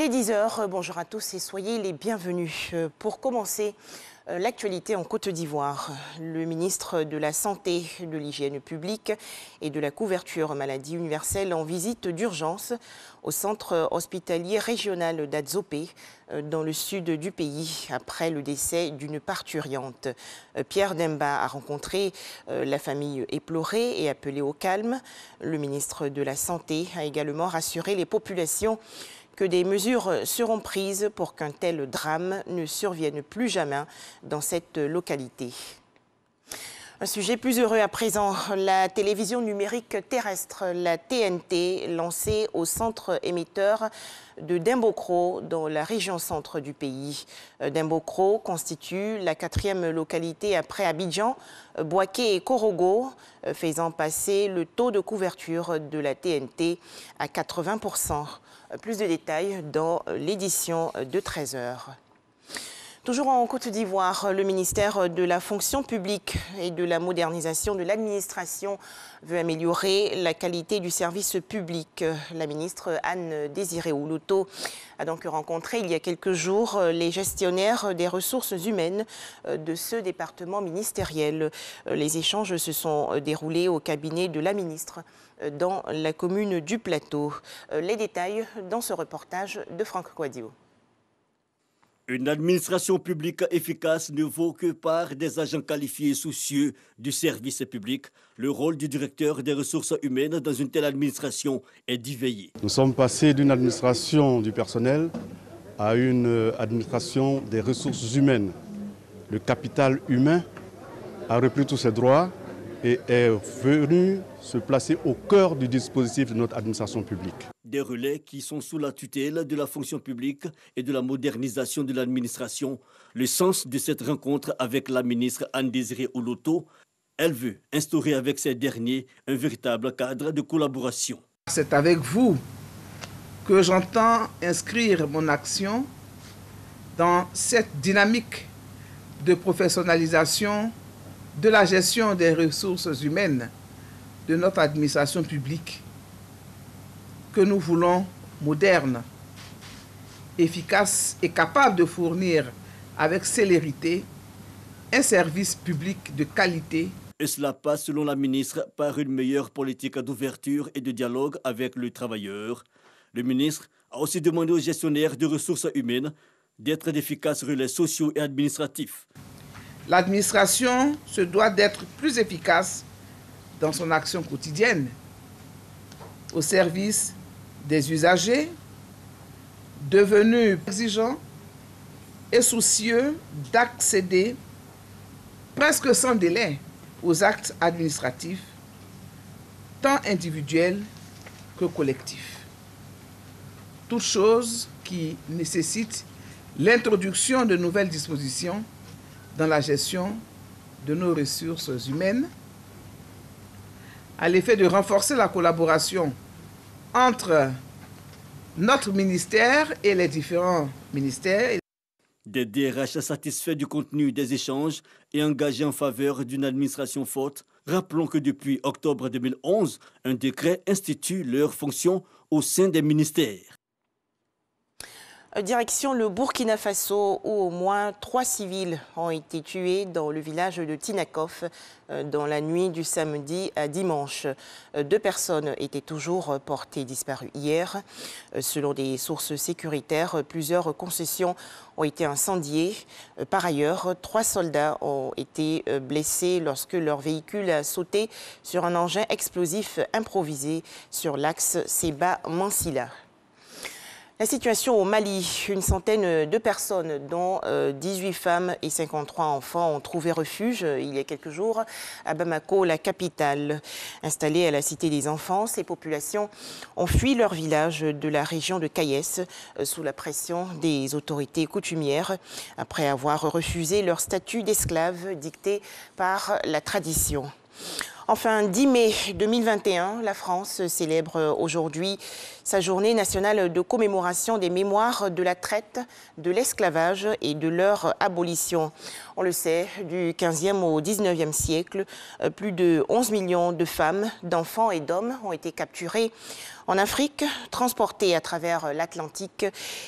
Il est 10 h, bonjour à tous et soyez les bienvenus. Pour commencer, l'actualité en Côte d'Ivoire. Le ministre de la Santé, de l'Hygiène publique et de la couverture maladie universelle en visite d'urgence au centre hospitalier régional d'Adzopé, dans le sud du pays, après le décès d'une parturiente. Pierre Demba a rencontré la famille éplorée et appelé au calme. Le ministre de la Santé a également rassuré les populations que des mesures seront prises pour qu'un tel drame ne survienne plus jamais dans cette localité. Un sujet plus heureux à présent, la télévision numérique terrestre, la TNT, lancée au centre émetteur de Dimbokro, dans la région centre du pays. Dimbokro constitue la 4e localité après Abidjan, Bouaké et Korogo, faisant passer le taux de couverture de la TNT à 80%. Plus de détails dans l'édition de 13 h. Toujours en Côte d'Ivoire, le ministère de la fonction publique et de la modernisation de l'administration veut améliorer la qualité du service public. La ministre Anne-Désirée Ouloto a donc rencontré il y a quelques jours les gestionnaires des ressources humaines de ce département ministériel. Les échanges se sont déroulés au cabinet de la ministre dans la commune du Plateau. Les détails dans ce reportage de Franck Kouadio. Une administration publique efficace ne vaut que par des agents qualifiés et soucieux du service public. Le rôle du directeur des ressources humaines dans une telle administration est d'y veiller. Nous sommes passés d'une administration du personnel à une administration des ressources humaines. Le capital humain a repris tous ses droits et est venu se placer au cœur du dispositif de notre administration publique. Des relais qui sont sous la tutelle de la fonction publique et de la modernisation de l'administration. Le sens de cette rencontre avec la ministre Anne-Désirée Ouloto, elle veut instaurer avec ces derniers un véritable cadre de collaboration. C'est avec vous que j'entends inscrire mon action dans cette dynamique de professionnalisation de la gestion des ressources humaines de notre administration publique que nous voulons moderne, efficace et capable de fournir avec célérité un service public de qualité. Et cela passe, selon la ministre, par une meilleure politique d'ouverture et de dialogue avec le travailleur. Le ministre a aussi demandé aux gestionnaires de ressources humaines d'être d'efficaces relais sociaux et administratifs. L'administration se doit d'être plus efficace dans son action quotidienne, au service des usagers, devenus exigeants et soucieux d'accéder presque sans délai aux actes administratifs, tant individuels que collectifs. Toute chose qui nécessite l'introduction de nouvelles dispositions dans la gestion de nos ressources humaines, à l'effet de renforcer la collaboration entre notre ministère et les différents ministères. Des DRH satisfaits du contenu des échanges et engagés en faveur d'une administration forte. Rappelons que depuis octobre 2011, un décret institue leurs fonctions au sein des ministères. Direction le Burkina Faso, où au moins 3 civils ont été tués dans le village de Tinakov dans la nuit du samedi à dimanche. 2 personnes étaient toujours portées disparues hier. Selon des sources sécuritaires, plusieurs concessions ont été incendiées. Par ailleurs, 3 soldats ont été blessés lorsque leur véhicule a sauté sur un engin explosif improvisé sur l'axe Seba-Mansilla. La situation au Mali, une centaine de personnes, dont 18 femmes et 53 enfants, ont trouvé refuge il y a quelques jours à Bamako, la capitale. Installées à la Cité des Enfants, ces populations ont fui leur village de la région de Kayes sous la pression des autorités coutumières après avoir refusé leur statut d'esclave dicté par la tradition. Enfin, 10 mai 2021, la France célèbre aujourd'hui sa journée nationale de commémoration des mémoires de la traite, de l'esclavage et de leur abolition. On le sait, du 15e au 19e siècle, plus de 11 millions de femmes, d'enfants et d'hommes ont été capturés en Afrique, transportés à travers l'Atlantique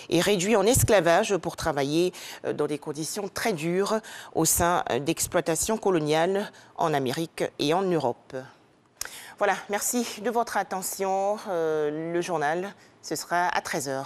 et réduits en esclavage pour travailler dans des conditions très dures au sein d'exploitations coloniales en Amérique et en Europe. Voilà, merci de votre attention. Le journal, ce sera à 13h.